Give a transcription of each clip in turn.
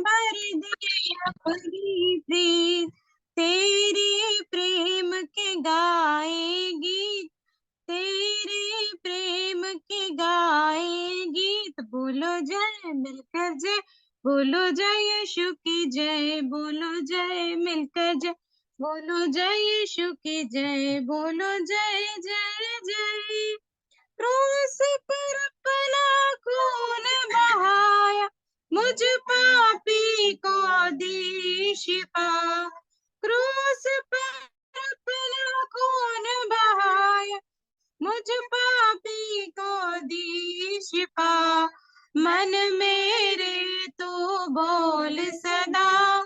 भर दे अपनी प्रीत, तेरे प्रेम के गाए गीत, तेरे प्रेम के गाए गीत। बोलो जय मिलकर जय, बोलो जय यीशु की जय, बोलो जय मिलकर जय, बोलो जय यीशु की जय, बोलो जय जय जय। क्रूस पर अपना खून बहाया, मुझ पापी को दी शिफा। क्रूस पर अपना खून बहाया, मुझ पापी को दी शिफा। मन मेरे तू बोल सदा,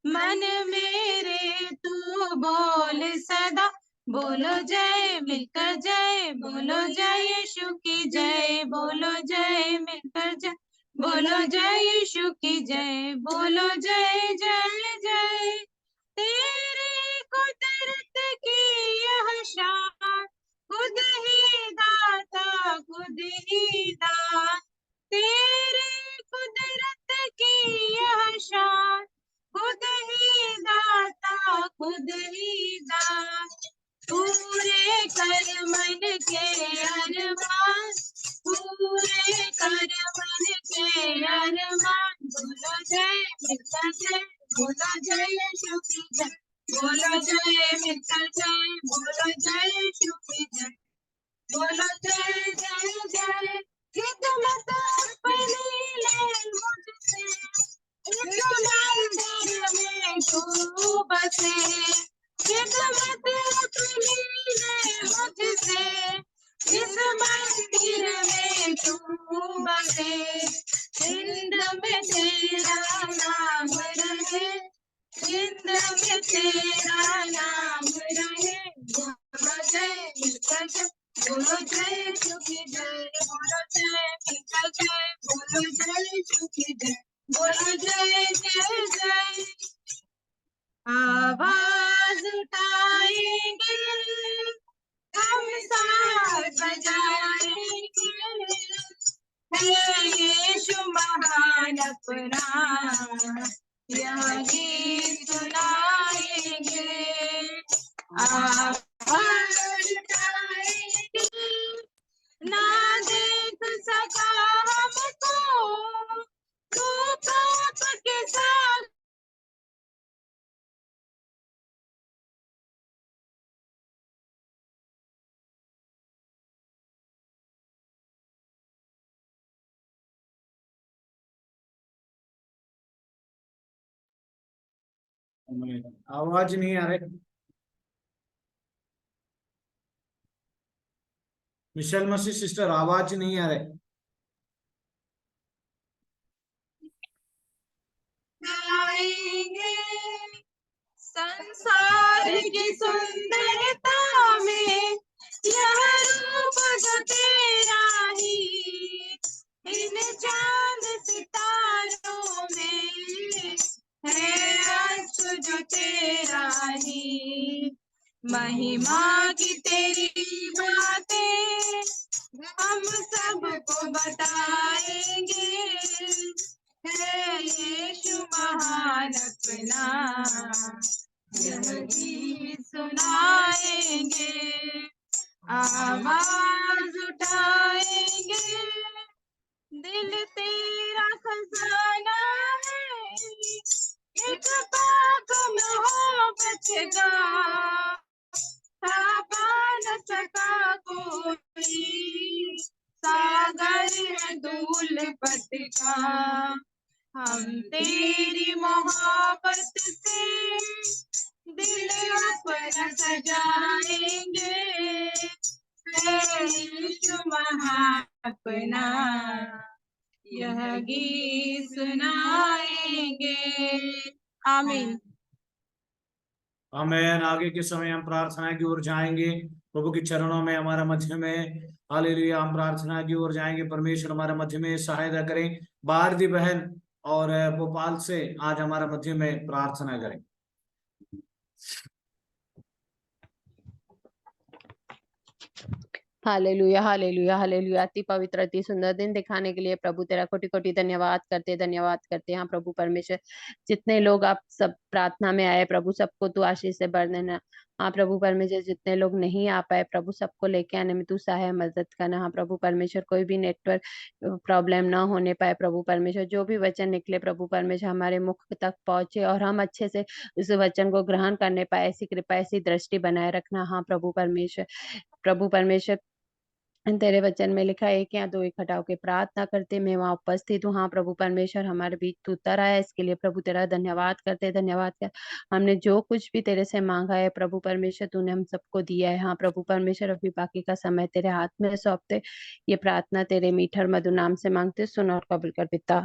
मन मेरे तू बोल सदा। बोलो जय मिलकर जय, बोलो जय यीशु की जय, बोलो जय मिलकर जय, बोलो जय यीशु की जय, बोलो जय जय जय। तेरी कुदरत की यह शान, खुद ही दाता खुद ही दान। तेरी कुदरत की यह शान, खुद ही दाता खुद ही दान। पूरे कर मन के अरमान, पूरे कर मन के अरमान। बोलो जय मिलकर जय, बोलो जय यीशु की जय, बोलो जय मिलकर जय, बोलो जय यीशु की जय, बोलो जय जय जय। खिदमत अपनी ले मुझसे, इस मंदिर में तू बसे। खिदमत अपनी ले मुझसे, इस मंदिर में तू बसे। जिंद में तेरा नाम रहे, जिंद में तेरा नाम रहे। बोलो जय मिलकर जय, बोलो जय यीशु की जय, बोलो जय मिलकर जय, बोलो जय यीशु की जय, बोलो जय जय जय। आवाज उठाएंगे हम साथ बजाएंगे, है यीशु महान अपना, यह गीत सुनाएंगे। आवाज उठाएंगे, ना देख सका हमको तू पाप के साथ। आवाज नहीं आ रही। मिशेल मसीह सिस्टर आवाज नहीं आ रही। गाएंगे संसार की सुंदरता में, यह रूप जो तेरा ही। इन चांद सितारों में है अश्क जो तेरा ही। महिमा की तेरी बातें हम सबको बताएंगे, है यीशु महान अपना, यह गीत सुनाएंगे। आवाज उठाएंगे, दिल तेरा खजाना है, एक पाक मोहब्बत का छापा न सका कोई, सागर है धूल पत का। हम तेरी मोहब्बत से दिल अपना सजाएंगे, है यीशु महान अपना, यह गीत सुनाएंगे। आमीन। आमीन। आगे के समय हम प्रार्थना की ओर जाएंगे, प्रभु के चरणों में हमारा मध्य में। हालेलुया। हम प्रार्थना की ओर जाएंगे, परमेश्वर हमारे मध्य में सहायता करें। भारती बहन और भोपाल से आज हमारा मध्य में प्रार्थना करें। Hallelujah, hallelujah, hallelujah. अति पवित्र, अति सुंदर दिन दिखाने के लिए प्रभु तेरा कोटि कोटि धन्यवाद करते हैं। हाँ प्रभु परमेश्वर, जितने लोग आप सब प्रार्थना में आए प्रभु, सबको तू आशीष से भर देना। हाँ प्रभु परमेश्वर, जितने लोग नहीं आ पाए प्रभु, सबको लेके आने में तू सहाय मदद करना। हाँ प्रभु परमेश्वर, कोई भी नेटवर्क प्रॉब्लम ना होने पाए प्रभु परमेश्वर, जो भी वचन निकले प्रभु परमेश्वर हमारे मुख तक पहुंचे और हम अच्छे से उस वचन को ग्रहण करने पाए, ऐसी कृपा, ऐसी दृष्टि बनाए रखना। हाँ प्रभु परमेश्वर, प्रभु परमेश्वर, तेरे वचन में लिखा है कि या दो इकट्ठा होकर प्रार्थना करते मैं वहां उपस्थित हूँ। हाँ प्रभु परमेश्वर, हमारे बीच तू उतर आया, इसके लिए प्रभु तेरा धन्यवाद कर। हमने जो कुछ भी तेरे से मांगा है प्रभु परमेश्वर, तूने हम सबको दिया है। हाँ प्रभु परमेश्वर, अभी बाकी का समय तेरे हाथ में सौंपते, ये प्रार्थना तेरे मीठर मधुर नाम से मांगते, सुन और कबूल कर पिता,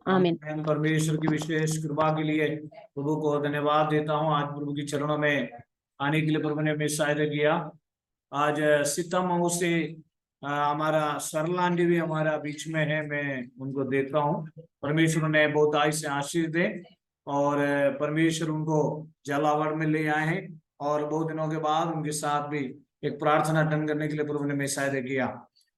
आमीन। मैं परमेश्वर की विशेष कृपा के लिए प्रभु को धन्यवाद देता हूँ। आज प्रभु के चरणों में आने के लिए प्रभु ने हमें सहायता किया। आज सीतामऊ से हमारा सरलांडी भी हमारा बीच में है, मैं उनको देखता हूँ। परमेश्वर ने बहुत आय से आशीष दे और परमेश्वर उनको जलावर में ले आए हैं और बहुत दिनों के बाद उनके साथ भी एक प्रार्थना अटेंड करने के लिए प्रभु ने हमें सहायता किया।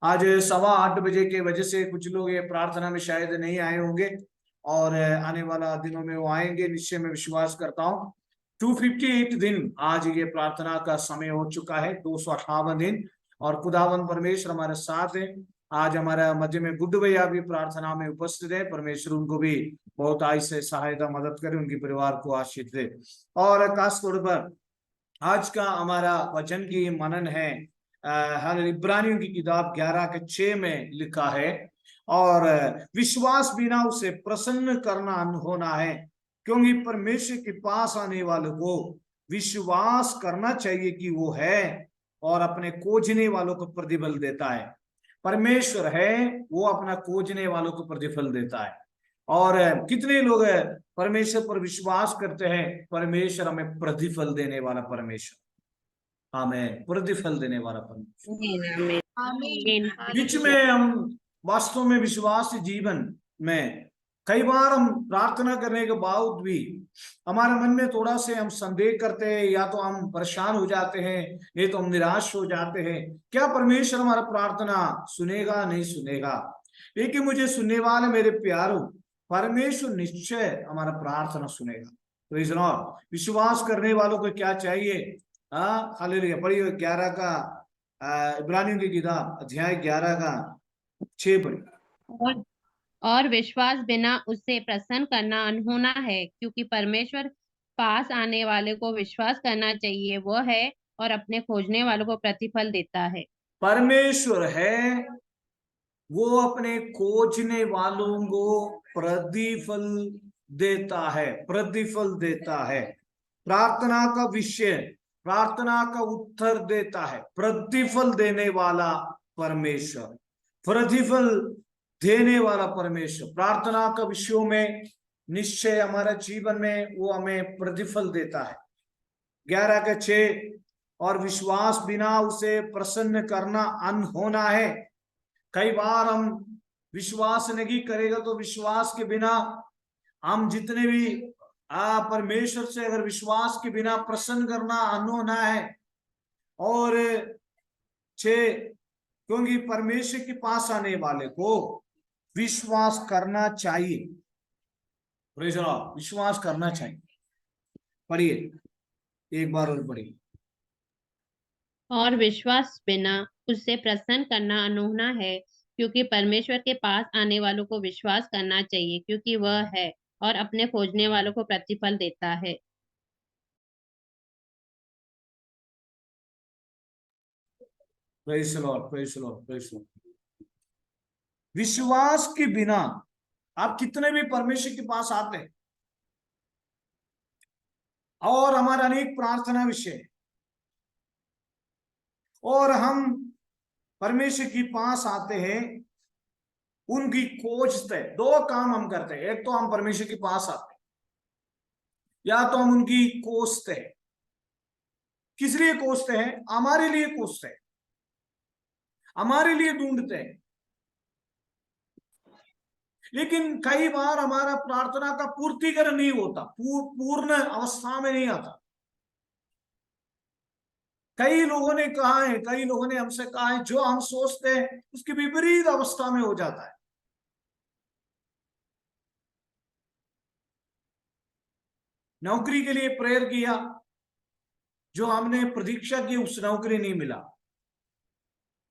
आज 8:15 के वजह से कुछ लोग ये प्रार्थना में शायद नहीं आए होंगे और आने वाला दिनों में वो आएंगे, निश्चय में विश्वास करता हूँ। 258 दिन आज ये प्रार्थना का समय हो चुका है, 258 दिन, और खुदावन परमेश्वर हमारे साथ है। आज हमारा मध्य में गुड्डू भैया भी प्रार्थना में उपस्थित है। परमेश्वर उनको भी बहुत आय से सहायता मदद करे, उनके परिवार को आशीष दे। और खास तौर पर आज का हमारा वचन की मनन है इब्रानियों की किताब 11:6 में लिखा है, और विश्वास बिना उसे प्रसन्न करना होना है, क्योंकि परमेश्वर के पास आने वालों को विश्वास करना चाहिए कि वो है और अपने खोजने वालों को प्रतिफल देता है। परमेश्वर है, वो अपना खोजने वालों को प्रतिफल देता है। और कितने लोग परमेश्वर पर विश्वास करते हैं? परमेश्वर हमें प्रतिफल देने वाला परमेश्वर, हमें प्रतिफल देने वाला परमेश्वर। बीच में हम वास्तव में विश्वास जीवन में कई बार हम प्रार्थना करने के बावजूद भी हमारे मन में थोड़ा से हम संदेह करते हैं, या तो हम परेशान हो जाते हैं, नहीं तो हम निराश हो जाते हैं। क्या परमेश्वर हमारा प्रार्थना सुनेगा? नहीं सुनेगा। लेकिन मुझे सुनने वाले मेरे प्यारों, परमेश्वर निश्चय हमारा प्रार्थना सुनेगा। तो इस विश्वास करने वालों को क्या चाहिए? हाँ, हालेलुया। पढ़िए 11 का इब्रानियों की किताब अध्याय 11:6 पढ़िए। और विश्वास बिना उससे प्रसन्न करना अनहोना है, क्योंकि परमेश्वर पास आने वाले को विश्वास करना चाहिए, वह है और अपने खोजने वालों को प्रतिफल देता है। परमेश्वर है, वो अपने खोजने वालों को प्रतिफल देता है, प्रतिफल देता है। प्रार्थना का विषय, प्रार्थना का उत्तर देता है प्रतिफल देने वाला परमेश्वर, प्रतिफल देने वाला परमेश्वर। प्रार्थना का विषयों में निश्चय हमारे जीवन में वो हमें प्रतिफल देता है। 11:6, और विश्वास बिना उसे प्रसन्न करना अनहोना है। कई बार हम विश्वास नहीं करेगा, तो विश्वास के बिना हम जितने भी परमेश्वर से अगर विश्वास के बिना प्रसन्न करना अनहोना है। और 6, क्योंकि परमेश्वर के पास आने वाले को विश्वास करना चाहिए। विश्वास करना चाहिए। पढ़िए एक बार और पढ़िए। और विश्वास बिना उससे प्रसन्न करना अनहोना है, क्योंकि परमेश्वर के पास आने वालों को विश्वास करना चाहिए, क्योंकि वह है और अपने खोजने वालों को प्रतिफल देता है। Praise the Lord, praise the Lord, praise the Lord. विश्वास के बिना आप कितने भी परमेश्वर के पास आते हैं, और हमारा अनेक प्रार्थना विषय, और हम परमेश्वर के पास आते हैं, उनकी खोजते। 2 काम हम करते हैं, एक तो हम परमेश्वर के पास आते हैं, या तो हम उनकी खोजते हैं। किस लिए खोजते हैं? हमारे लिए खोजते हैं, हमारे लिए ढूंढते हैं। लेकिन कई बार हमारा प्रार्थना का पूर्तिकरण नहीं होता, पूर्ण अवस्था में नहीं आता। कई लोगों ने कहा है, कई लोगों ने हमसे कहा है, जो हम सोचते हैं उसकी विपरीत अवस्था में हो जाता है। नौकरी के लिए प्रेयर किया, जो हमने प्रतीक्षा की उस नौकरी नहीं मिला।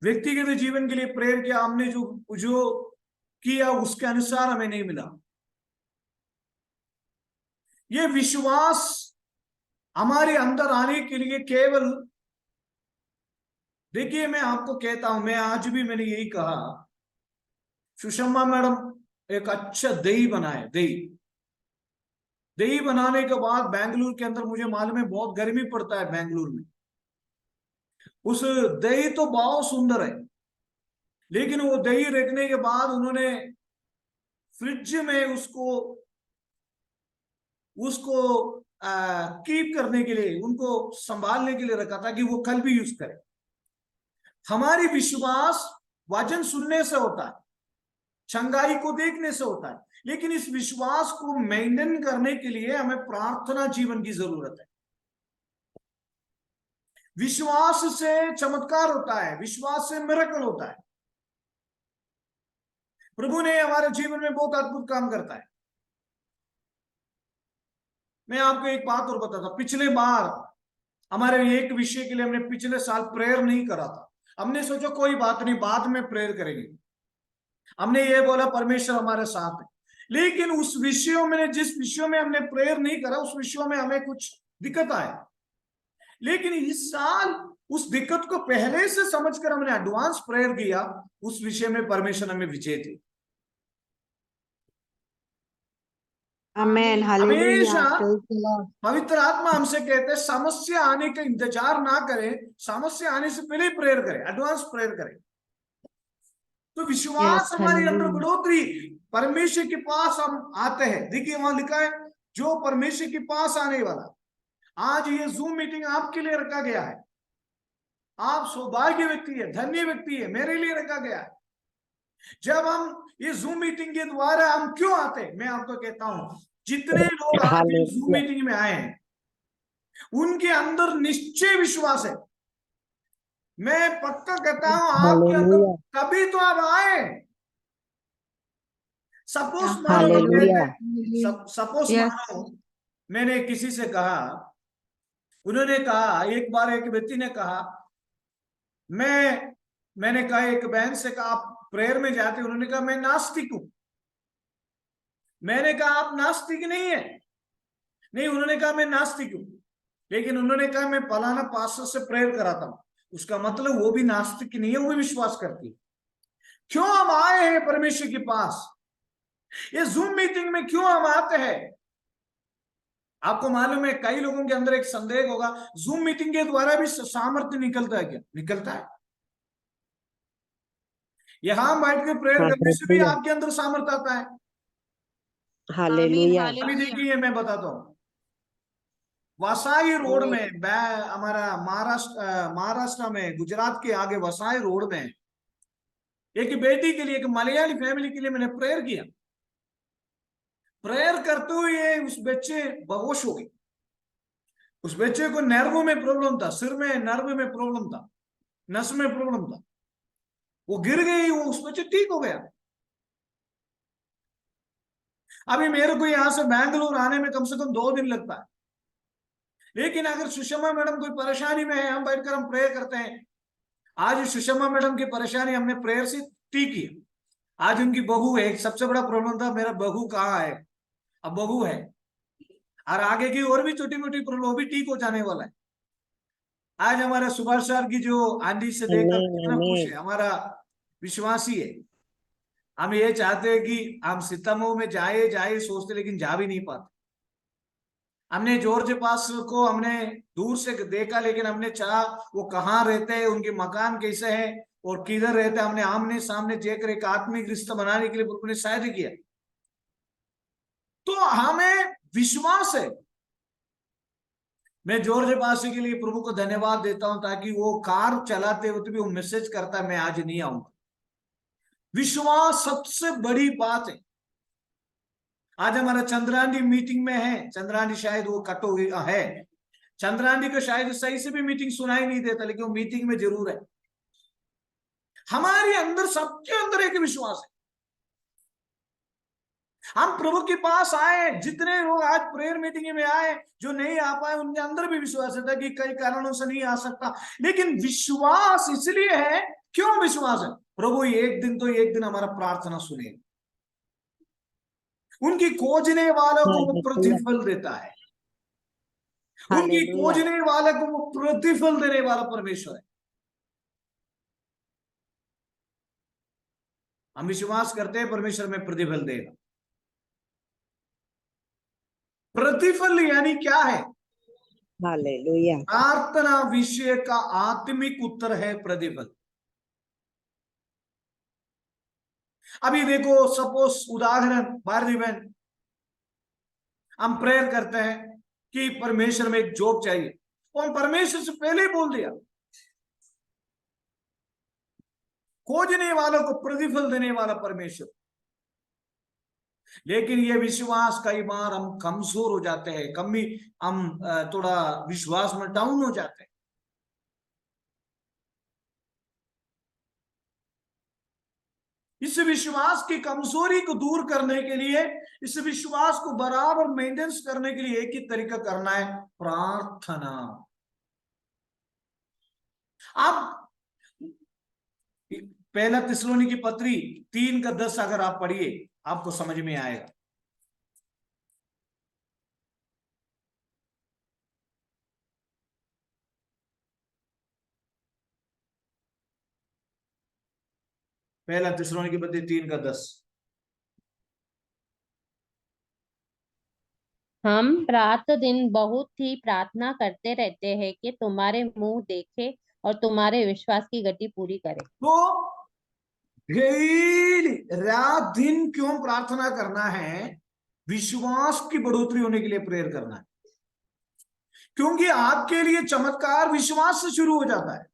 व्यक्तिगत जीवन के लिए प्रेयर किया, हमने जो किया उसके अनुसार हमें नहीं मिला। ये विश्वास हमारे अंदर आने के लिए केवल, देखिए मैं आपको कहता हूं, मैं आज भी मैंने यही कहा, सुषमा मैडम एक अच्छा दही बनाए, दही बनाने के बाद बेंगलुरु के अंदर, मुझे मालूम है बहुत गर्मी पड़ता है बेंगलुरु में, उस दही तो बहुत सुंदर है, लेकिन वो दही रखने के बाद उन्होंने फ्रिज में उसको कीप करने के लिए, उनको संभालने के लिए रखा था कि वो कल भी यूज करे। हमारी विश्वास वचन सुनने से होता है, चंगाई को देखने से होता है, लेकिन इस विश्वास को मेंटेन करने के लिए हमें प्रार्थना जीवन की जरूरत है। विश्वास से चमत्कार होता है, विश्वास से मिरेकल होता है। प्रभु ने हमारे जीवन में बहुत अद्भुत काम करता है। मैं आपको एक बात और बताता, पिछले बार हमारे एक विषय के लिए हमने पिछले साल प्रेयर नहीं करा था। हमने सोचा कोई बात नहीं, बाद में प्रेयर करेंगे। हमने ये बोला परमेश्वर हमारे साथ है, लेकिन उस विषयों में, जिस विषयों में हमने प्रेयर नहीं करा, उस विषयों में हमें कुछ दिक्कत आए। लेकिन इस साल उस दिक्कत को पहले से समझकर हमने एडवांस प्रेयर किया, उस विषय में परमेश्वर हमें विजय दी। आमेन, हमेशा हालेलुया। पवित्र आत्मा हमसे कहते हैं समस्या आने का इंतजार ना करें, समस्या आने से पहले प्रेयर करें, एडवांस प्रेयर करें। तो विश्वास हमारे अंदर बढ़ोतरी, परमेश्वर के पास हम आते हैं। देखिए वहां लिखा है जो परमेश्वर के पास आने वाला। आज ये जूम मीटिंग आपके लिए रखा गया है, आप सौभाग्य व्यक्ति है, धन्य व्यक्ति है, मेरे लिए रखा गया है। जब हम ये जूम मीटिंग के द्वारा हम क्यों आते हैं, मैं आपको कहता हूं, जितने लोग आज जूम मीटिंग में आए हैं उनके अंदर निश्चय विश्वास है। मैं पक्का कहता हूं आपके अंदर, तभी तो आप आए। सपोज मानो मैंने किसी से कहा, उन्होंने कहा, एक बार एक व्यक्ति ने कहा, मैंने कहा एक बहन से कहा आप प्रेयर में जाते, उन्होंने कहा मैं नास्तिक हूं। मैंने कहा आप नास्तिक नहीं है। नहीं, उन्होंने कहा मैं नास्तिक हूं, लेकिन उन्होंने कहा मैं फलाना पास्टर से प्रेयर कराता हूं। उसका मतलब वो भी नास्तिक नहीं है, वो भी विश्वास करती है। क्यों हम आए हैं परमेश्वर के पास, ये जूम मीटिंग में क्यों हम आते हैं? आपको मालूम है कई लोगों के अंदर एक संदेह होगा, जूम मीटिंग के द्वारा भी सामर्थ्य निकलता है क्या? निकलता है। यहां बैठ के प्रेयर करने से भी आपके अंदर सामर्थ्य आता है। हालेलुया। अभी देखिए मैं बताता हूं, वसाई रोड में, हमारा महाराष्ट्र में, गुजरात के आगे वसाई रोड में एक बेटी के लिए, एक मलयाली फैमिली के लिए मैंने प्रेयर किया। प्रेयर करते हुए उस बच्चे बेहोश हो गई। उस बच्चे को नर्वों में प्रॉब्लम था, सिर में नर्व में प्रॉब्लम था, नस में प्रॉब्लम था। वो गिर गई, वो उस बच्चे ठीक हो गया। अभी मेरे को यहां से बैंगलोर आने में कम से कम 2 दिन लगता है, लेकिन अगर सुषमा मैडम कोई परेशानी में है, हम बैठकर हम प्रेयर करते हैं। आज सुषमा मैडम की परेशानी हमने प्रेयर से ठीक की। आज उनकी बहू है, सबसे बड़ा प्रॉब्लम था मेरा बहू कहाँ है, अब बहू है, और आगे की और भी छोटी मोटी प्रॉब्लम, वो भी ठीक हो जाने वाला है। आज हमारा सुभाष सर की जो आंधी से देखकर कितना खुश है, हमारा विश्वासी है। हम ये चाहते हैं कि हम सितमों में जाए सोचते, लेकिन जा भी नहीं पाते। हमने जॉर्ज पास को हमने दूर से देखा, लेकिन हमने चाहा वो कहाँ रहते हैं, उनके मकान कैसे हैं और किधर रहते हैं, हमने आमने सामने देखकर एक आत्मिक रिश्ता बनाने के लिए प्रभु ने सहायता किया। तो हमें विश्वास है। मैं जॉर्ज पासी के लिए प्रभु को धन्यवाद देता हूं, ताकि वो कार चलाते वक्त भी वो मैसेज करता है मैं आज नहीं आऊंगा। विश्वास सबसे बड़ी बात है। आज हमारा चंद्रानी मीटिंग में है, चंद्रानी शायद वो कट हो गया है, चंद्रांडी को शायद सही से भी मीटिंग सुनाई नहीं देता, लेकिन वो मीटिंग में जरूर है। हमारे अंदर, सबके अंदर एक विश्वास है। हम प्रभु के पास आए, जितने लोग आज प्रेयर मीटिंग में आए, जो नहीं आ पाए, उनके अंदर भी विश्वास है कि कई कारणों से नहीं आ सकता, लेकिन विश्वास इसलिए है। क्यों विश्वास है? प्रभु एक दिन तो एक दिन हमारा प्रार्थना सुने, उनकी खोजने वालों को वो प्रतिफल देता है, उनकी खोजने वाले को वो प्रतिफल देने वाला परमेश्वर है। हम विश्वास करते हैं परमेश्वर में प्रतिफल देगा। प्रतिफल यानी क्या है? हालेलुया। प्रार्थना विषय का आत्मिक उत्तर है प्रतिफल। अभी देखो, सपोज उदाहरण, भारती बहन, हम प्रेयर करते हैं कि परमेश्वर में एक जॉब चाहिए, और हम परमेश्वर से पहले ही बोल दिया। खोजने वालों को प्रतिफल देने वाला परमेश्वर। लेकिन ये विश्वास कई बार हम कमजोर हो जाते हैं, कमी, हम थोड़ा विश्वास में डाउन हो जाते हैं। इस विश्वास की कमजोरी को दूर करने के लिए, इस विश्वास को बराबर मेंटेनेंस करने के लिए एक ही तरीका करना है, प्रार्थना। अब पहला थिस्सलुनीकी पत्री 3:10 अगर आप पढ़िए, आपको समझ में आएगा। पहला थिस्सलुनीकी पत्री 3:10। हम रात दिन बहुत ही प्रार्थना करते रहते हैं कि तुम्हारे मुंह देखे और तुम्हारे विश्वास की गति पूरी करे। तो डेली, रात दिन क्यों प्रार्थना करना है? विश्वास की बढ़ोतरी होने के लिए प्रेयर करना है, क्योंकि आपके लिए चमत्कार विश्वास से शुरू हो जाता है।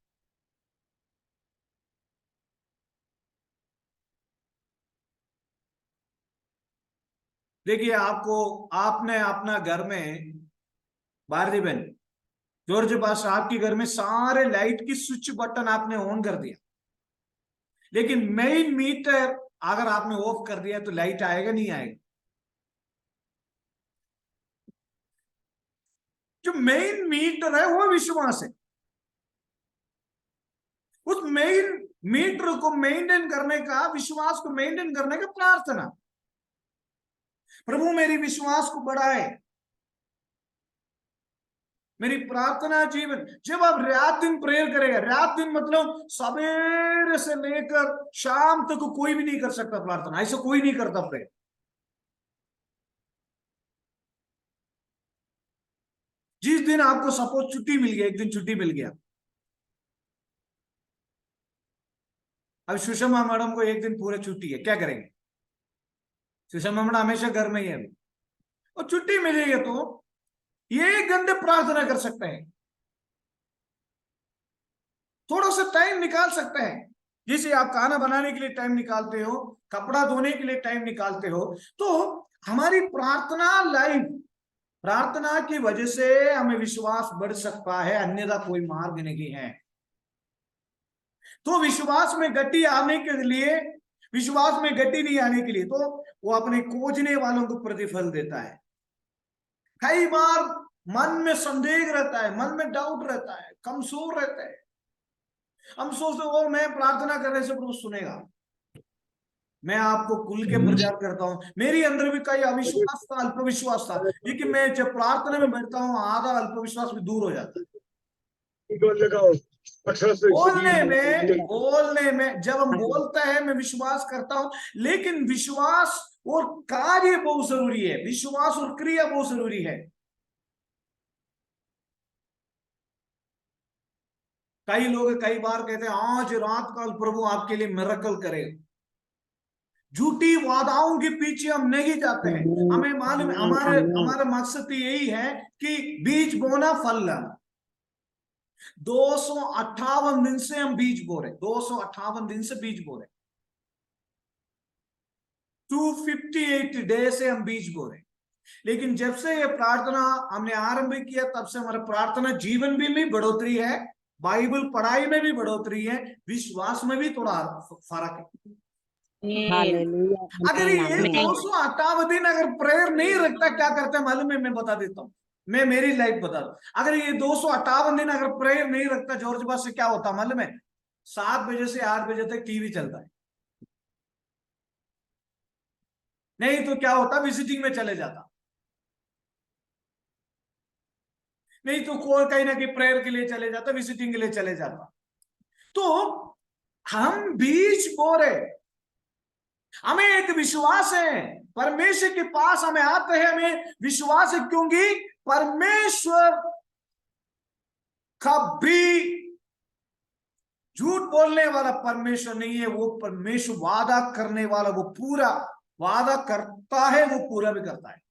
देखिए, आपने अपना घर में, भारती बहन, जॉर्ज पास आपके घर में सारे लाइट की स्विच बटन आपने ऑन कर दिया, लेकिन मेन मीटर अगर आपने ऑफ कर दिया तो लाइट आएगा नहीं आएगा? जो मेन मीटर है वो विश्वास है। उस मेन मीटर को मेंटेन करने का, विश्वास को मेंटेन करने का प्रार्थना। प्रभु मेरी विश्वास को बढ़ाए, मेरी प्रार्थना जीवन। जब आप रात दिन प्रेयर करेगा, रात दिन मतलब सवेरे से लेकर शाम तक कोई भी नहीं कर सकता प्रार्थना, ऐसा कोई नहीं करता प्रेयर। जिस दिन आपको सपोज छुट्टी मिल गया, एक दिन छुट्टी मिल गया, अब सुषमा मैडम को एक दिन पूरे छुट्टी है, क्या करेंगे? सुषमा मैडम हमेशा घर में ही है अभी, और छुट्टी मिलेगी तो 1 घंटे प्रार्थना कर सकते हैं, थोड़ा सा टाइम निकाल सकते हैं। जैसे आप खाना बनाने के लिए टाइम निकालते हो, कपड़ा धोने के लिए टाइम निकालते हो, तो हमारी प्रार्थना लाइफ, प्रार्थना की वजह से हमें विश्वास बढ़ सकता है, अन्यथा कोई मार्ग नहीं है। तो विश्वास में गति आने के लिए, विश्वास में गति नहीं आने के लिए, तो वो अपने खोजने वालों को प्रतिफल देता है। कई बार मन में संदेह रहता है, मन में डाउट रहता है, कमजोर रहता है, हम सोचते हो मैं प्रार्थना करने से प्रभु सुनेगा। मैं आपको खुल के प्रचार करता हूं, मेरे अंदर भी कई अविश्वास था, अल्पविश्वास था, लेकिन मैं जब प्रार्थना में बैठता हूं, आधा अल्पविश्वास भी दूर हो जाता है। बोलने में जब हम बोलते हैं, मैं विश्वास करता हूं, लेकिन विश्वास और कार्य बहुत जरूरी है, विश्वास और क्रिया बहुत जरूरी है। कई लोग कई बार कहते हैं आज रात का प्रभु आपके लिए मिरेकल करेगा। झूठी वादाओं के पीछे हम नहीं जाते हैं। हमें मालूम, हमारा मकसद यही है कि बीज बोना फल लाना। 258 दिन से हम बीज बो रहे, 258 दिन से बीज बो रहे, 258 डे से हम बीज बो रहे। लेकिन जब से ये प्रार्थना हमने आरंभ किया तब से हमारा प्रार्थना जीवन भी बढ़ोतरी है, बाइबल पढ़ाई में भी बढ़ोतरी है, विश्वास में भी थोड़ा फर्क है। हालेलुया। अगर आमीन, ये आमीन। 258 दिन अगर प्रेयर नहीं रखता क्या करते हैं मालूम है? मैं बता देता हूँ, मैं मेरी लाइफ बता दूं। अगर ये 258 दिन अगर प्रेयर नहीं रखता जॉर्ज बास से क्या होता मालूम है? 7 बजे से 8 बजे तक टीवी चलता है, नहीं तो क्या होता? विजिटिंग में चले जाता, नहीं तो कोई कहीं ना कहीं प्रेयर के लिए चले जाता, विजिटिंग के लिए चले जाता। तो हम बीच बो रहे, हमें एक विश्वास है परमेश्वर के पास हमें आते हैं, हमें विश्वास है क्योंकि परमेश्वर कभी झूठ बोलने वाला परमेश्वर नहीं है। वो परमेश्वर वादा करने वाला, वो पूरा वादा करता है, वो पूरा भी करता है।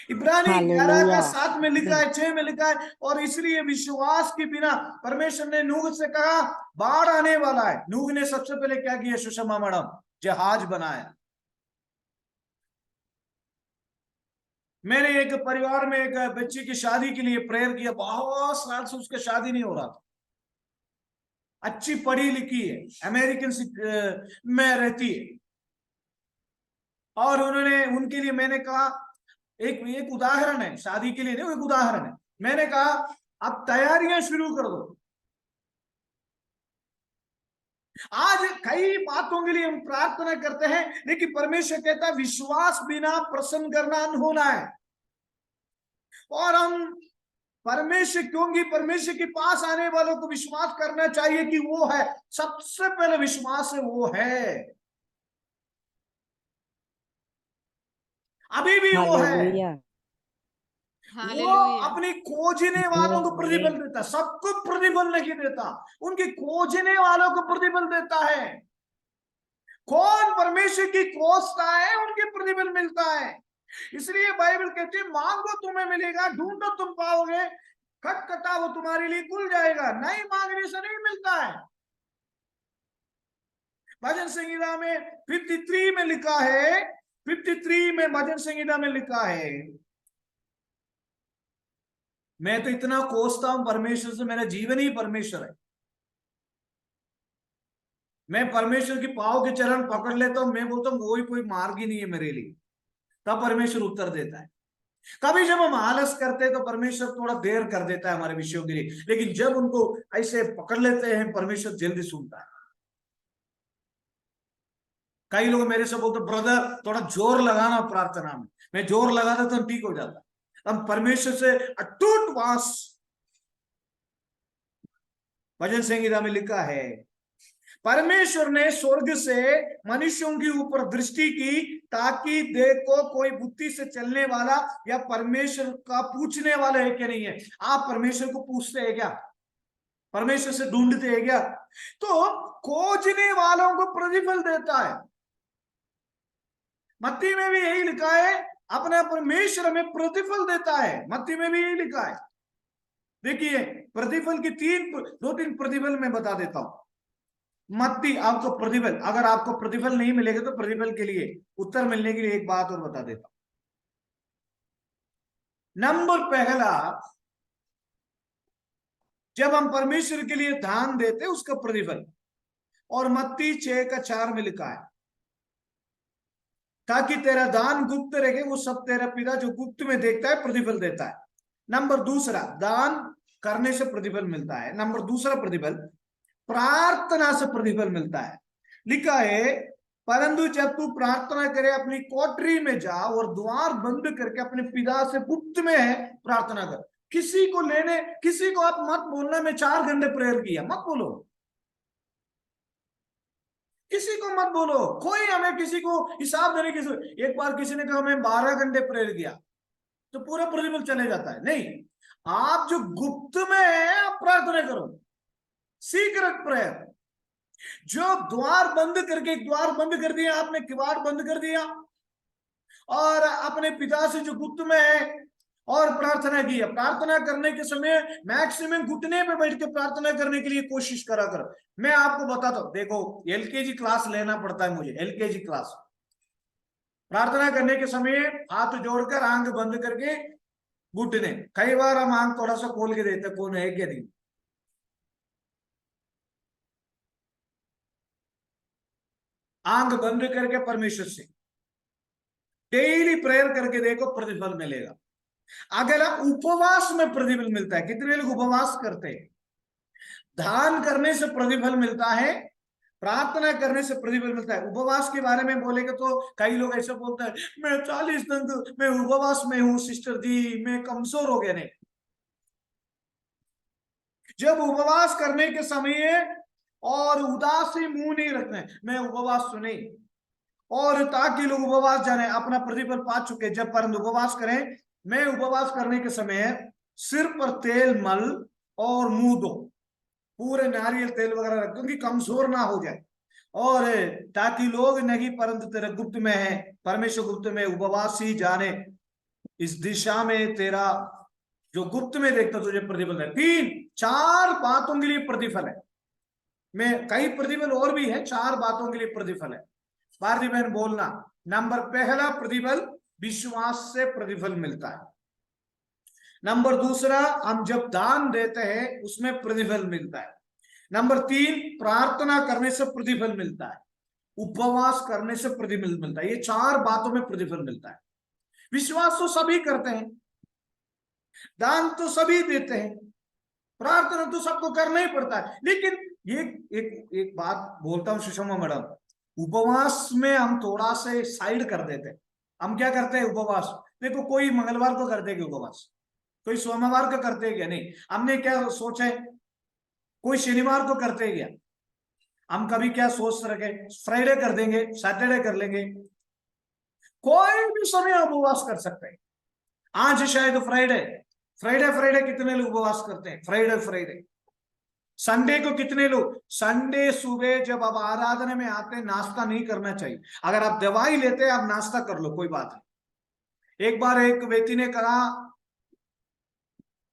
इब्रानी 11:7 में लिखा है, 6 में लिखा है, और इसलिए विश्वास के बिना परमेश्वर ने नूह से कहा बाढ़ आने वाला है। नूह ने सबसे पहले क्या किया सुषमा मैडम? जहाज बनाया। मैंने एक परिवार में एक बच्ची की शादी के लिए प्रेयर किया, बहुत साल से उसका शादी नहीं हो रहा था। अच्छी पढ़ी लिखी है, अमेरिकन में रहती है, और उन्होंने उनके लिए मैंने कहा एक उदाहरण है, शादी के लिए नहीं, एक उदाहरण है। मैंने कहा अब तैयारियां शुरू कर दो। आज कई बातों के लिए हम प्रार्थना करते हैं, लेकिन परमेश्वर कहता है विश्वास बिना प्रसन्न करना अनहोना है। और हम परमेश्वर, क्योंकि परमेश्वर के पास आने वालों को विश्वास करना चाहिए कि वो है, सबसे पहले विश्वास है वो है, अभी भी वो है। वो अपनी खोजने वालों को प्रतिफल देता, सबको प्रतिफल नहीं देता, उनके खोजने वालों को प्रतिफल देता है। कौन परमेश्वर की खोजता है उनके प्रतिफल मिलता है। इसलिए बाइबल कहती है मांगो तुम्हें मिलेगा, ढूंढो तुम पाओगे, खटखटाओ तुम्हारे लिए खुल जाएगा। नहीं मांगने से नहीं मिलता है। भजन संहिता में 53 में लिखा है, 53 में भजन संहिता में लिखा है, मैं तो इतना कोसता हूं परमेश्वर से, मेरा जीवन ही परमेश्वर है। मैं परमेश्वर की पाँव के चरण पकड़ लेता हूं, मैं बोलता हूं वही कोई मार्ग ही नहीं है मेरे लिए, तब परमेश्वर उत्तर देता है। कभी जब हम आलस करते हैं तो परमेश्वर थोड़ा देर कर देता है हमारे विषयों के लिए, लेकिन जब उनको ऐसे पकड़ लेते हैं परमेश्वर जल्दी सुनता है। कई लोग मेरे से बोलते ब्रदर थोड़ा जोर लगाना प्रार्थना में, मैं जोर लगाता तो ठीक हो जाता। हम परमेश्वर से अटूट वास, भजन संहिता में लिखा है परमेश्वर ने स्वर्ग से मनुष्यों के ऊपर दृष्टि की ताकि देखो कोई बुद्धि से चलने वाला या परमेश्वर का पूछने वाला है क्या नहीं है। आप परमेश्वर को पूछते हैं क्या? परमेश्वर से ढूंढते हैं क्या? तो खोजने वालों को प्रतिफल देता है। मत्ती में भी यही लिखा है, अपना परमेश्वर हमें प्रतिफल देता है। मत्ती में भी यही लिखा है। देखिए प्रतिफल की 2-3 प्रतिफल मैं बता देता हूं। मत्ती आपको प्रतिफल, अगर आपको प्रतिफल नहीं मिलेगा तो प्रतिफल के लिए उत्तर मिलने के लिए एक बात और बता देता हूं। नंबर पहला, जब हम परमेश्वर के लिए दान देते उसका प्रतिफल, और मत्ती 6:4 में लिखा है ताकि तेरा दान गुप्त रहे, वो सब तेरा पिता जो गुप्त में देखता है प्रतिफल देता है। नंबर दूसरा, दान करने से प्रतिफल मिलता है। नंबर दूसरा प्रतिफल प्रार्थना से प्रतिफल मिलता है। लिखा है परंतु जब तू प्रार्थना करे अपनी कोठरी में जा और द्वार बंद करके अपने पिता से गुप्त में है प्रार्थना कर। किसी को आप मत बोलना मैं 4 घंटे प्रेयर किया, मत बोलो, किसी को मत बोलो। कोई हमें किसी को हिसाब देने की, एक बार किसी ने कहा मैं 12 घंटे प्रेयर किया तो पूरा प्रतिफल चले जाता है। नहीं, आप जो गुप्त में है आप प्रार्थना करो, सीक्रेट प्रेयर। जो द्वार बंद करके, द्वार बंद कर दिया आपने, किवाड़ बंद कर दिया और अपने पिता से जो गुप्त में है और प्रार्थना की। प्रार्थना करने के समय मैक्सिमम घुटने पे बैठ के प्रार्थना करने के लिए कोशिश करा करो। मैं आपको बताता हूं, देखो एलकेजी क्लास लेना पड़ता है मुझे, एलकेजी क्लास प्रार्थना करने के समय हाथ जोड़कर आंख बंद करके घुटने, कई बार हम आंख थोड़ा सा खोल के देते कौन है क्या नहीं। आंख बंद करके परमेश्वर से डेली प्रेयर करके देखो, प्रतिफल मिलेगा। अगर आप उपवास में प्रतिफल मिलता है, कितने लोग उपवास करते हैं? दान करने से प्रतिफल मिलता है, प्रार्थना करने से प्रतिफल मिलता है। उपवास के बारे में बोलेंगे तो कई लोग ऐसा बोलते हैं, मैं 40 दिन मैं उपवास में हूं सिस्टर जी, मैं कमजोर हो गया। नहीं, जब उपवास करने के समय और उदासी मुंह नहीं रखना है, मैं उपवास तो नहीं, और ताकि लोग उपवास जाने अपना प्रतिफल पा चुके जब परंतु उपवास करें। मैं उपवास करने के समय सिर पर तेल मल और मुंह दो, पूरे नारियल तेल वगैरह रख, क्योंकि कमजोर ना हो जाए, और ताकि लोग नहीं परंतु तेरा गुप्त में है, परमेश्वर गुप्त में उपवास ही जाने, इस दिशा में तेरा जो गुप्त में देखता तुझे प्रतिफल है। 3-4 बातों के लिए प्रतिफल है, मैं कई प्रतिफल और भी है, 4 बातों के लिए प्रतिफल है। भारती बहन बोलना, नंबर पहला प्रतिफल विश्वास से प्रतिफल मिलता है। नंबर दूसरा, हम जब दान देते हैं उसमें प्रतिफल मिलता है। नंबर 3, प्रार्थना करने से प्रतिफल मिलता है, उपवास करने से प्रतिफल मिलता है। ये 4 बातों में प्रतिफल मिलता है। विश्वास तो सभी करते हैं, दान तो सभी देते हैं, प्रार्थना तो सबको करना ही पड़ता है। लेकिन ये एक बात बोलता हूं सुषमा मैडम, उपवास में हम थोड़ा से साइड कर देते हैं। हम क्या करते हैं उपवास, देखो कोई मंगलवार को करते हैं उपवास, कोई सोमवार को करते हैं क्या? नहीं, हमने क्या सोचा है, कोई शनिवार को करते हैं क्या? हम कभी क्या सोच रखे फ्राइडे कर देंगे, सैटरडे कर लेंगे, कोई भी समय उपवास कर सकते हैं। आज शायद फ्राइडे, फ्राइडे कितने लोग उपवास करते हैं? फ्राइडे संडे को कितने लोग? संडे सुबह जब आप आराधना में आते हैं नाश्ता नहीं करना चाहिए। अगर आप दवाई लेते हैं आप नाश्ता कर लो, कोई बात नहीं। एक बार एक व्यक्ति ने कहा,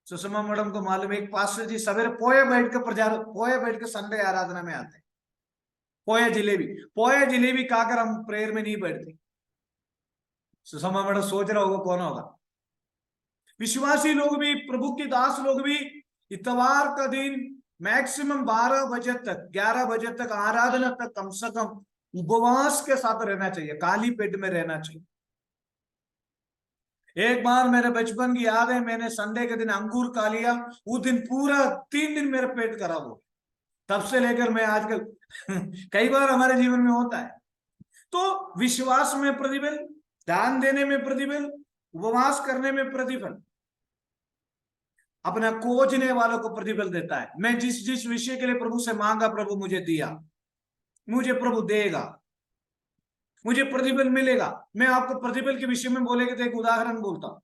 सुषमा मैडम को मालूम है, एक पास्टर जी सवेरे पोए बैठ के संडे आराधना में आते हैं, पोए जलेबी खाकर हम प्रेयर में नहीं बैठते। सुषमा मैडम सोच रहा होगा कौन होगा? विश्वासी लोग भी, प्रभु के दास लोग भी इतवार का दिन मैक्सिमम 12 बजे तक 11 बजे तक आराधना तक कम से कम उपवास के साथ रहना चाहिए, खाली पेट में रहना चाहिए। एक बार मेरे बचपन की याद है, मैंने संडे के दिन अंगूर खा लिया, उस दिन पूरा 3 दिन मेरा पेट खराब हो, तब से लेकर मैं आजकल कई बार हमारे जीवन में होता है। तो विश्वास में प्रतिफल, दान देने में प्रतिफल, उपवास करने में प्रतिफल, अपना खोजने वालों को प्रतिफल देता है। मैं जिस जिस विषय के लिए प्रभु से मांगा प्रभु मुझे दिया, मुझे प्रभु देगा, मुझे प्रतिफल मिलेगा। मैं आपको प्रतिफल के विषय में बोलेगा तो एक उदाहरण बोलता हूं।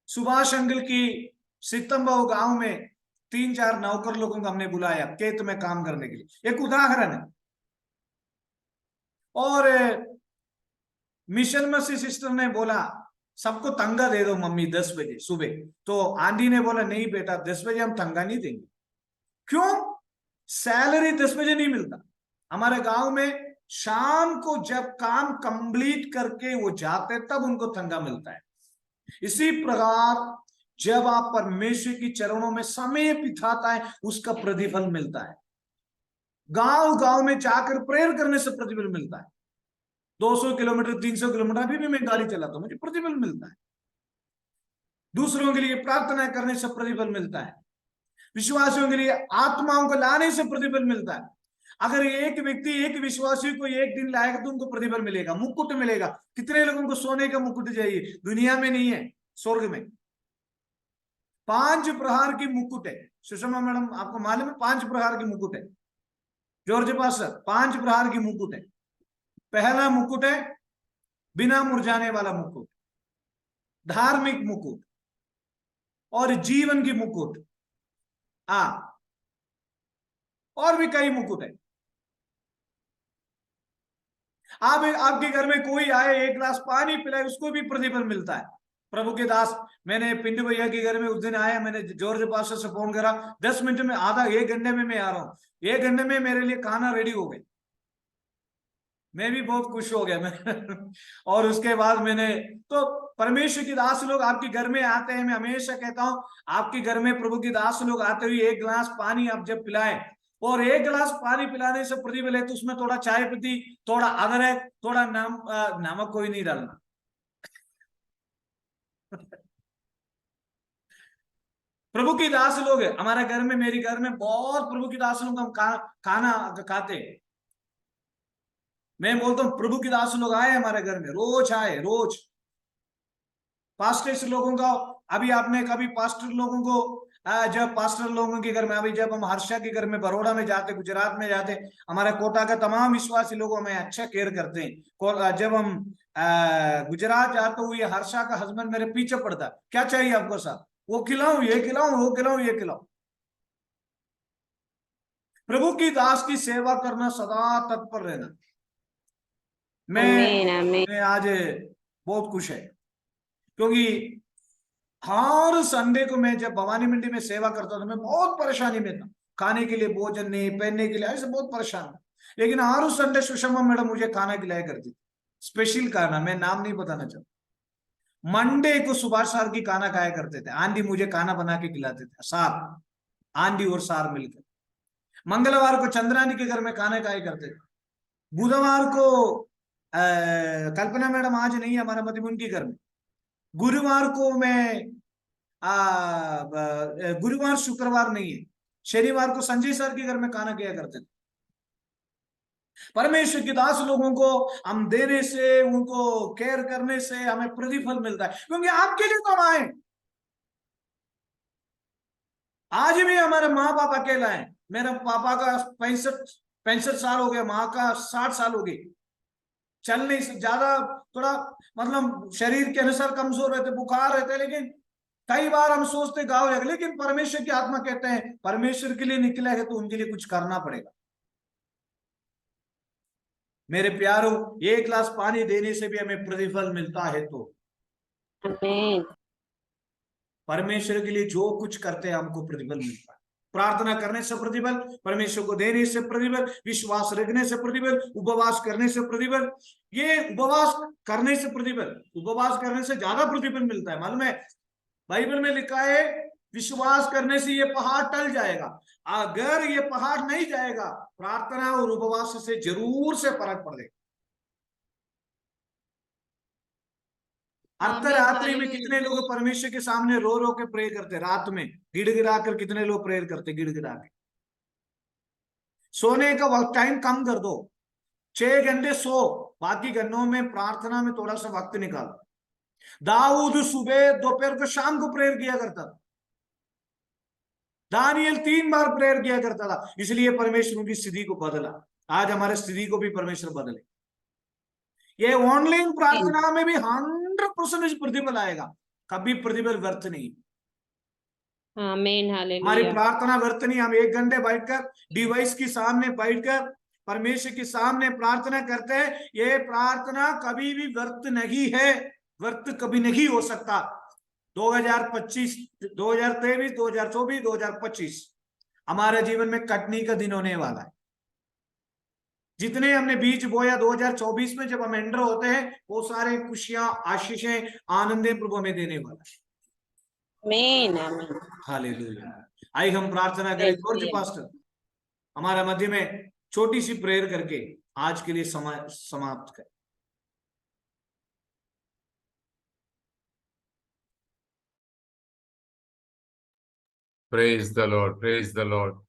सुभाष अंकल की सितंबा गांव में 3-4 नौकर लोगों को हमने बुलाया खेत में काम करने के लिए, एक उदाहरण है। और मिशन मसीह सिस्टर ने बोला सबको तंगा दे दो मम्मी 10 बजे सुबह। तो आंटी ने बोला नहीं बेटा 10 बजे हम तंगा नहीं देंगे। क्यों? सैलरी 10 बजे नहीं मिलता हमारे गांव में, शाम को जब काम कंप्लीट करके वो जाते तब उनको तंगा मिलता है। इसी प्रकार जब आप परमेश्वर की चरणों में समय बिताता है उसका प्रतिफल मिलता है। गांव गांव में जाकर प्रेयर करने से प्रतिफल मिलता है। 200 किलोमीटर 300 किलोमीटर अभी भी मैं गाड़ी चलाता हूं, मुझे प्रतिफल मिलता है। दूसरों के लिए प्रार्थना करने से प्रतिफल मिलता है। विश्वासियों के लिए आत्माओं को लाने से प्रतिफल मिलता है। अगर एक व्यक्ति एक विश्वासी को एक दिन लाएगा तो उनको प्रतिफल मिलेगा, मुकुट मिलेगा। कितने लोगों को सोने का मुकुट चाहिए? दुनिया में नहीं है, स्वर्ग में 5 प्रकार की मुकुट है। सुषमा मैडम आपको मालूम है 5 प्रकार की मुकुट है? जॉर्ज पास्टर 5 प्रकार की मुकुट है। पहला मुकुट है बिना मुरझाने वाला मुकुट, धार्मिक मुकुट और जीवन की मुकुट, और भी कई मुकुट है। आप आपके घर में कोई आए 1 गिलास पानी पिलाए उसको भी प्रतिफल मिलता है। प्रभु के दास, मैंने पिंटू भैया के घर में उस दिन आया, मैंने जॉर्ज पास्टर से फोन करा, 10 मिनट में, आधा 1 घंटे में मैं आ रहा हूँ, 1 घंटे में मेरे लिए खाना रेडी हो गई। मैं भी बहुत खुश हो गया मैं और उसके बाद मैंने तो परमेश्वर की दास लोग आपके घर में आते हैं, मैं हमेशा कहता हूं आपके घर में प्रभु की दास लोग आते हुए 1 गिलास पानी आप जब पिलाएं, और 1 गिलास पानी पिलाने से प्रतिफल है तो उसमें थोड़ा चाय पत्ती, थोड़ा अदरक, थोड़ा नमक कोई नहीं डालना प्रभु की दास लोग है हमारे घर में, मेरे घर में बहुत प्रभु की दास लोग हम खाना खाते हैं। मैं बोलता हूँ प्रभु की दास लोग आए हमारे घर में, रोज आए, रोज। पास्टर्स लोगों का, अभी आपने कभी पास्टर लोगों को जब पास्टर लोगों के घर में, अभी जब हम हर्षा के घर में बड़ौदा में जाते, गुजरात में जाते, हमारे कोटा का तमाम विश्वासी लोग हमें अच्छा केयर करते हैं। जब हम गुजरात जाते हुए हर्षा का हस्बैंड मेरे पीछे पड़ता, क्या चाहिए आपको साहब, वो खिलाऊं, ये खिलाऊं, वो खिलाऊं, ये खिलाऊं। प्रभु की दास की सेवा करना, सदा तत्पर रहना। मैं आज बहुत खुश है क्योंकि हर संडे को मैं जब भवानी मंडी में सेवा करता था, मैं बहुत परेशानी में था, खाने के लिए भोजन नहीं, पहनने के लिए, ऐसे बहुत परेशान था। लेकिन हर संडे सुषमा मैडम मुझे खाना खिलाया करती थी, स्पेशल खाना, मैं नाम नहीं बताना चाहता। मंडे को सुभाष सार की खाना खाया करते थे, आंधी मुझे खाना बना के खिलाते थे, सार, आंधी और सार मिलकर। मंगलवार को चंद्रानी के घर में खाने खाया करते थे। बुधवार को कल्पना मैडम आज नहीं है हमारा मधुबन के घर में। गुरुवार को मैं गुरुवार शुक्रवार नहीं है, शनिवार को संजय सर के घर में खाना किया करते थे। परमेश्वर के दास लोगों को हम देने से, उनको केयर करने से हमें प्रतिफल मिलता है, क्योंकि आपके लिए तो हम आए। आज भी हमारे माँ बाप अकेला है, मेरे पापा का 65 साल हो गया, माँ का 60 साल हो गई, चल नहीं ज्यादा, थोड़ा मतलब शरीर के अनुसार कमजोर रहते, बुखार रहते, लेकिन कई बार हम सोचते गाँव जाएगा, लेकिन परमेश्वर की आत्मा कहते हैं परमेश्वर के लिए निकला है तो उनके लिए कुछ करना पड़ेगा। मेरे प्यारों, 1 गिलास पानी देने से भी हमें प्रतिफल मिलता है, तो परमेश्वर के लिए जो कुछ करते हैं हमको प्रतिफल मिलता है। प्रार्थना करने से प्रतिफल, परमेश्वर को देने से प्रतिफल, विश्वास रखने से प्रतिफल, उपवास करने से प्रतिफल। ये उपवास करने से प्रतिफल, उपवास करने से ज्यादा प्रतिफल मिलता है, मालूम है? बाइबल में लिखा है विश्वास करने से ये पहाड़ टल जाएगा। अगर ये पहाड़ नहीं जाएगा, प्रार्थना और उपवास से जरूर से फर्क पड़ेगा। अर्धरात्रि में कितने लोग परमेश्वर के सामने रो रो के प्रे करते, रात में गिड़गिड़ा कर कितने लोग प्रेयर करते, गिड़गिड़ा के। सोने का वक्त टाइम कम कर दो, 6 घंटे सो, बाकी घंटों में प्रार्थना में थोड़ा सा वक्त निकालो। दाऊद सुबह, दोपहर को, शाम को प्रेयर किया करता था। दानियल 3 बार प्रेयर किया करता था, इसलिए परमेश्वर उनकी स्थिति को बदला। आज हमारे स्थिति को भी परमेश्वर बदले। ये ऑनलाइन प्रार्थना में भी 100% प्रतिफल आएगा, कभी प्रतिफल व्यर्थ नहीं। आमीन, हमारी हालेलुया। प्रार्थना व्यर्थ नहीं। हम 1 घंटे बैठकर डिवाइस के सामने बैठकर परमेश्वर के सामने प्रार्थना करते हैं, ये प्रार्थना कभी भी व्यर्थ नहीं है, व्यर्थ कभी नहीं हो सकता। 2025, 2023, 2024, 2025 हमारे जीवन में कटनी का दिन होने वाला है। जितने हमने बीज बोया 2024 में, जब हम एंटर होते हैं, वो सारे खुशियां, आशीषें, आनंदें प्रभु हमें देने वाला है। आमीन, आमीन। हालेलुया। आइए हम प्रार्थना करें। जॉर्ज पास्टर हमारा मध्य में छोटी सी प्रेयर करके आज के लिए समाप्त करें। Praise the Lord, praise the Lord.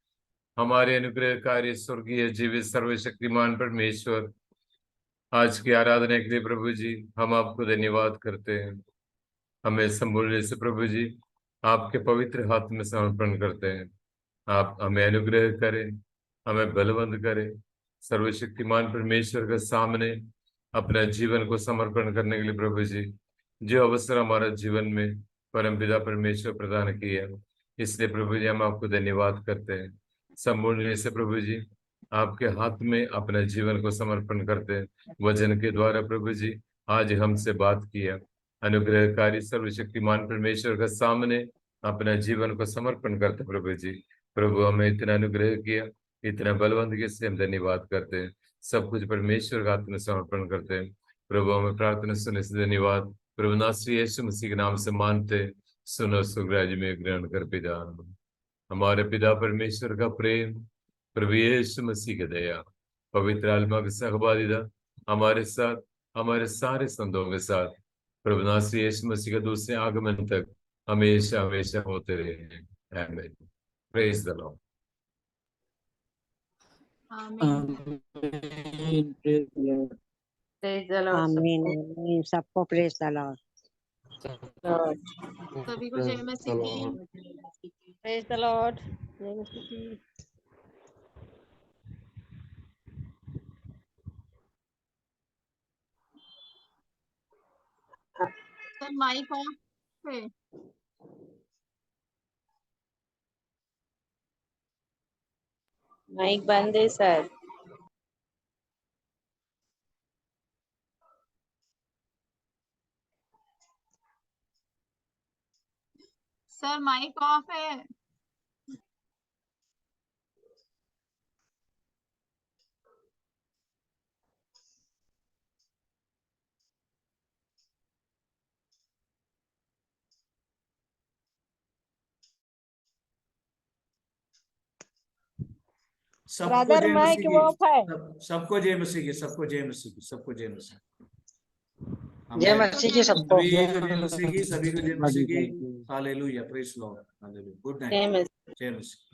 हमारे अनुग्रहकारी स्वर्गीय जीवित सर्वशक्तिमान परमेश्वर, आज की आराधना के लिए प्रभु जी हम आपको धन्यवाद करते हैं। हमें संपूर्ण से प्रभु जी आपके पवित्र हाथ में समर्पण करते हैं। आप हमें अनुग्रह करें, हमें बलवंत करें, सर्वशक्तिमान परमेश्वर के सामने अपना जीवन को समर्पण करने के लिए प्रभु जी जो अवसर हमारा जीवन में परमपिता परमेश्वर प्रदान किया, इसलिए प्रभु जी हम आपको धन्यवाद करते हैं। संपूर्ण से प्रभु जी आपके हाथ में अपने जीवन को समर्पण करते हैं। वचन के द्वारा प्रभु जी आज हमसे बात किया, अनुग्रहकारी सर्वशक्तिमान परमेश्वर के सामने अपना जीवन को समर्पण करते प्रभु जी। प्रभु हमें इतना अनुग्रह किया, इतना बलवंत किया, इसलिए हम धन्यवाद करते हैं। सब कुछ परमेश्वर का हाथ में समर्पण करते हैं। प्रभु हमें प्रार्थना सुनने से धन्यवाद। प्रभु नासरी यीशु मसीह के नाम से मानते, सुनो सुग्राज में ग्रहण कर पिता। हमारे पिता परमेश्वर का प्रेम, प्रभु यीशु मसीह की दया, पवित्र आत्मा की सहभागिता हमारे साथ, हमारे सारे संतों के साथ, प्रभु नासरी यीशु मसीह के दूसरे आगमन तक हमेशा हमेशा होते रहे। आमीन। Praise the Lord. आमीन। Praise the Lord. आमीन आमीन। सबको प्रेज द लॉर्ड। सभी को जय मसीह की। Praise the Lord. जय मसीह की। सर माइक ऑफ है। माइक बंद है सर। सर माइक ऑफ है। सबको जय मसीह की। ऑफ है। सबको जय मसीह की। सबको जय मसीह की। सबको जय मसीह। जय मसीह की सबको। सभी को जय मसीह की। सभी को जय मसीह की। Hallelujah. Praise Lord. Hallelujah. Good night. जय मसीह। जय मसीह।